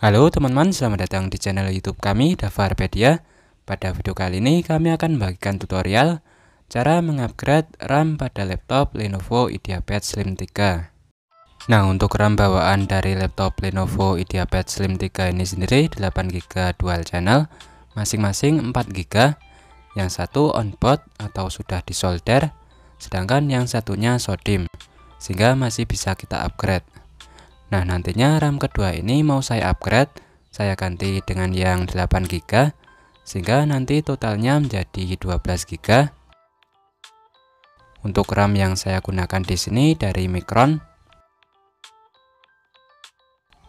Halo teman-teman, selamat datang di channel YouTube kami, Davarpedia. Pada video kali ini kami akan membagikan tutorial cara mengupgrade RAM pada laptop Lenovo IdeaPad Slim 3. Nah, untuk RAM bawaan dari laptop Lenovo IdeaPad Slim 3 ini sendiri 8GB dual channel, masing-masing 4GB. Yang satu on-board atau sudah disolder, sedangkan yang satunya SODIMM, sehingga masih bisa kita upgrade. Nah, nantinya RAM kedua ini mau saya upgrade, saya ganti dengan yang 8GB, sehingga nanti totalnya menjadi 12GB. Untuk RAM yang saya gunakan di sini dari Micron.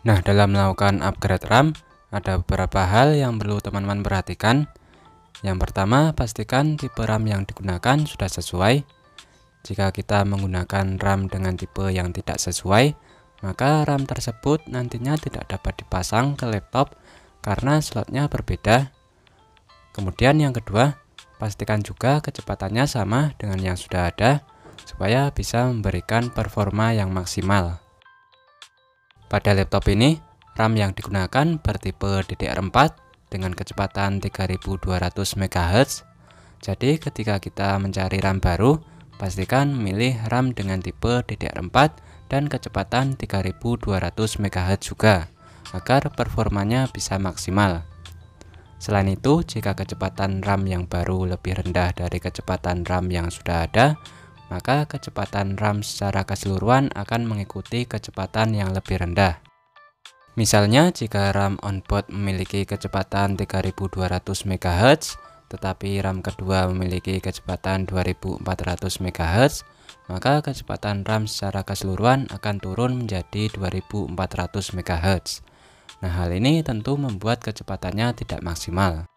Nah, dalam melakukan upgrade RAM, ada beberapa hal yang perlu teman-teman perhatikan. Yang pertama, pastikan tipe RAM yang digunakan sudah sesuai. Jika kita menggunakan RAM dengan tipe yang tidak sesuai, maka RAM tersebut nantinya tidak dapat dipasang ke laptop karena slotnya berbeda. Kemudian yang kedua, pastikan juga kecepatannya sama dengan yang sudah ada supaya bisa memberikan performa yang maksimal. Pada laptop ini, RAM yang digunakan bertipe DDR4 dengan kecepatan 3200 MHz. Jadi ketika kita mencari RAM baru, pastikan memilih RAM dengan tipe DDR4 dan kecepatan 3200 MHz juga, agar performanya bisa maksimal. Selain itu, jika kecepatan RAM yang baru lebih rendah dari kecepatan RAM yang sudah ada, maka kecepatan RAM secara keseluruhan akan mengikuti kecepatan yang lebih rendah. Misalnya, jika RAM onboard memiliki kecepatan 3200 MHz, tetapi RAM kedua memiliki kecepatan 2400 MHz, maka kecepatan RAM secara keseluruhan akan turun menjadi 2400 MHz. Nah, hal ini tentu membuat kecepatannya tidak maksimal.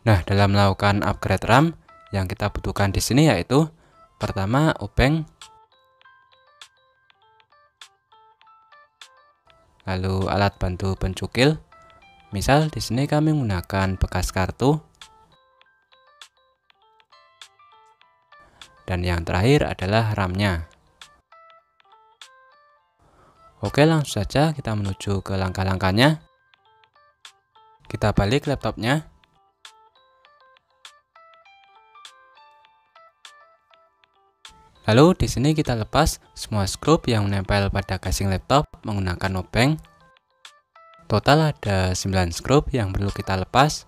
Nah, dalam melakukan upgrade RAM, yang kita butuhkan di sini yaitu pertama obeng, lalu alat bantu pencukil. Misal di sini kami menggunakan bekas kartu. Dan yang terakhir adalah RAM-nya. Oke, langsung saja kita menuju ke langkah-langkahnya. Kita balik laptopnya. Lalu di sini kita lepas semua skrup yang menempel pada casing laptop menggunakan obeng. Total ada 9 skrup yang perlu kita lepas.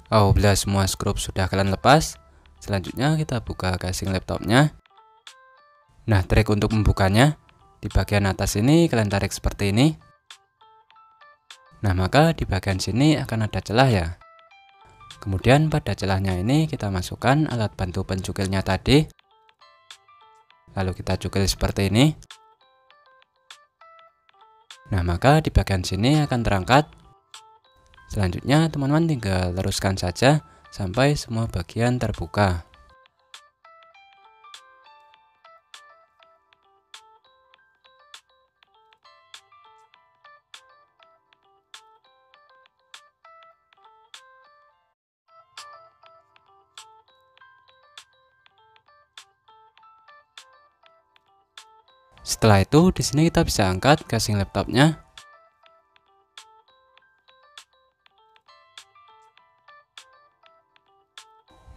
Apabila semua skrup sudah kalian lepas, selanjutnya kita buka casing laptopnya. Nah, trik untuk membukanya, di bagian atas ini kalian tarik seperti ini. Nah, maka di bagian sini akan ada celah ya. Kemudian pada celahnya ini kita masukkan alat bantu pencukilnya tadi. Lalu kita cukil seperti ini. Nah, maka di bagian sini akan terangkat. Selanjutnya teman-teman tinggal teruskan saja sampai semua bagian terbuka. Setelah itu di sini kita bisa angkat casing laptopnya.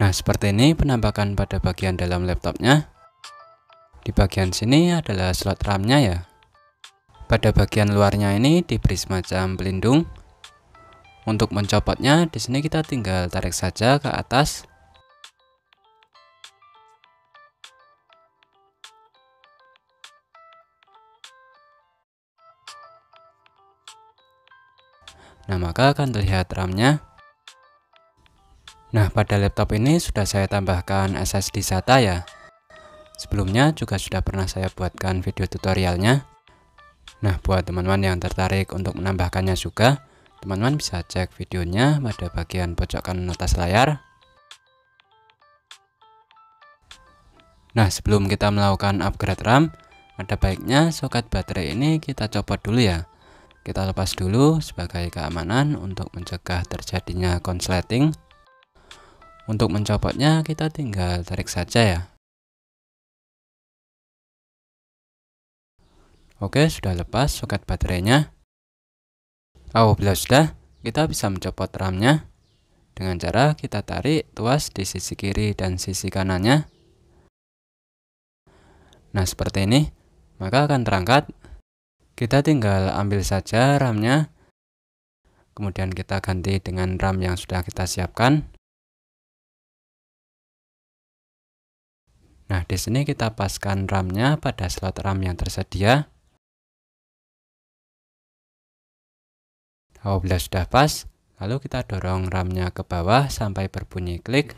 Nah, seperti ini penampakan pada bagian dalam laptopnya. Di bagian sini adalah slot RAM-nya ya. Pada bagian luarnya ini diberi semacam pelindung. Untuk mencopotnya di sini kita tinggal tarik saja ke atas. Nah, maka akan terlihat RAM-nya. Nah, pada laptop ini sudah saya tambahkan SSD SATA ya. Sebelumnya juga sudah pernah saya buatkan video tutorialnya. Nah, buat teman-teman yang tertarik untuk menambahkannya juga, teman-teman bisa cek videonya pada bagian pojok kanan atas layar. Nah, sebelum kita melakukan upgrade RAM, ada baiknya soket baterai ini kita copot dulu ya. Kita lepas dulu sebagai keamanan untuk mencegah terjadinya konsleting. Untuk mencopotnya kita tinggal tarik saja ya. Oke, sudah lepas soket baterainya. Apabila sudah, kita bisa mencopot RAM-nya dengan cara kita tarik tuas di sisi kiri dan sisi kanannya. Nah, seperti ini, maka akan terangkat. Kita tinggal ambil saja RAM-nya, kemudian kita ganti dengan RAM yang sudah kita siapkan. Nah, di sini kita paskan RAM-nya pada slot RAM yang tersedia. Apabila sudah pas, lalu kita dorong RAM-nya ke bawah sampai berbunyi klik.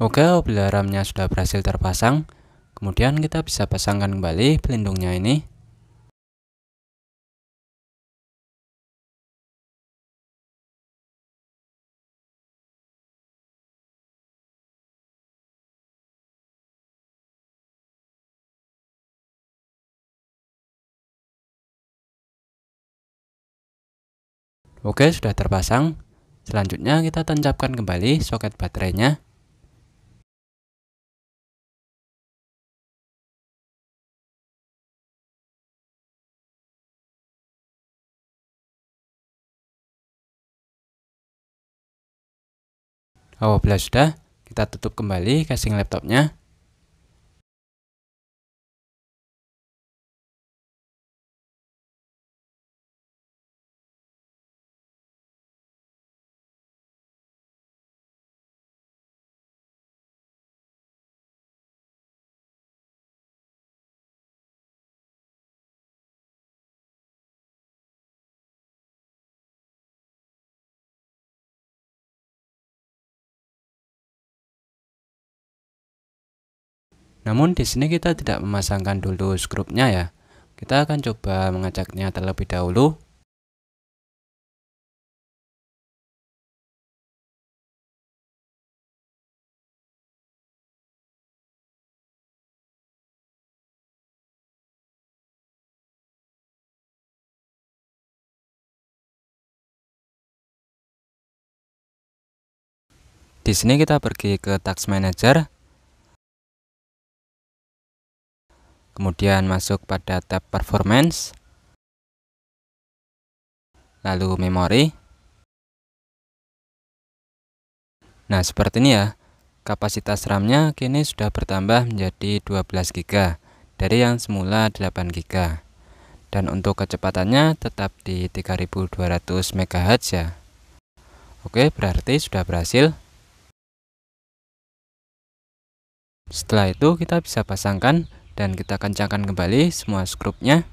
Oke, apabila RAM-nya sudah berhasil terpasang, kemudian kita bisa pasangkan kembali pelindungnya ini. Oke, sudah terpasang. Selanjutnya kita tancapkan kembali soket baterainya. Apabila sudah, kita tutup kembali casing laptopnya. Namun di sini kita tidak memasangkan dulu skrupnya ya. Kita akan coba mengeceknya terlebih dahulu. Di sini kita pergi ke Task Manager. Kemudian masuk pada tab Performance. Lalu Memori. Nah, seperti ini ya. Kapasitas RAM-nya kini sudah bertambah menjadi 12 GB dari yang semula 8 GB. Dan untuk kecepatannya tetap di 3200 MHz ya. Oke, berarti sudah berhasil. Setelah itu kita bisa pasangkan dan kita kencangkan kembali semua skrupnya.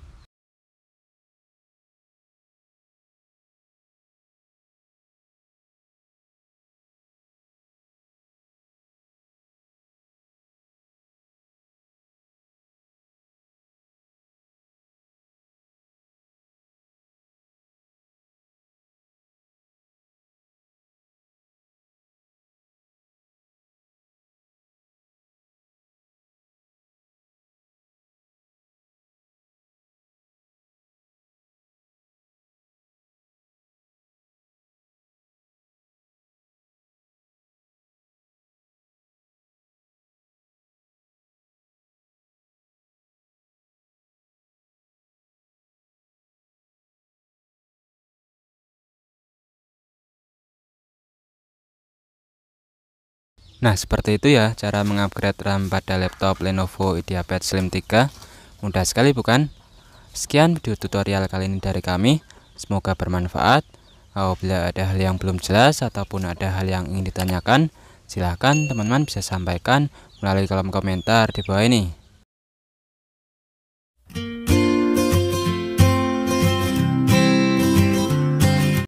Nah, seperti itu ya cara mengupgrade RAM pada laptop Lenovo IdeaPad Slim 3. Mudah sekali bukan? Sekian video tutorial kali ini dari kami. Semoga bermanfaat. Apabila ada hal yang belum jelas ataupun ada hal yang ingin ditanyakan, silahkan teman-teman bisa sampaikan melalui kolom komentar di bawah ini.